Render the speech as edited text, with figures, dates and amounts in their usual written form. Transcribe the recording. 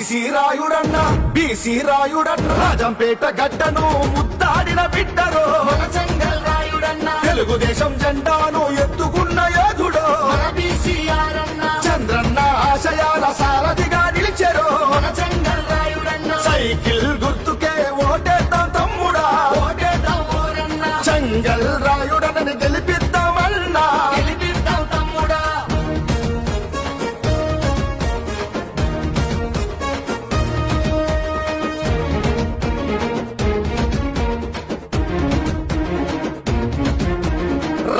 BC రాయుడన్న Rajampet గడ్డను ముద్దాడిన బిడ్డరో మన చెంగల్ రాయుడన్న తెలుగుదేశం జెండాను ఎత్తుకున్న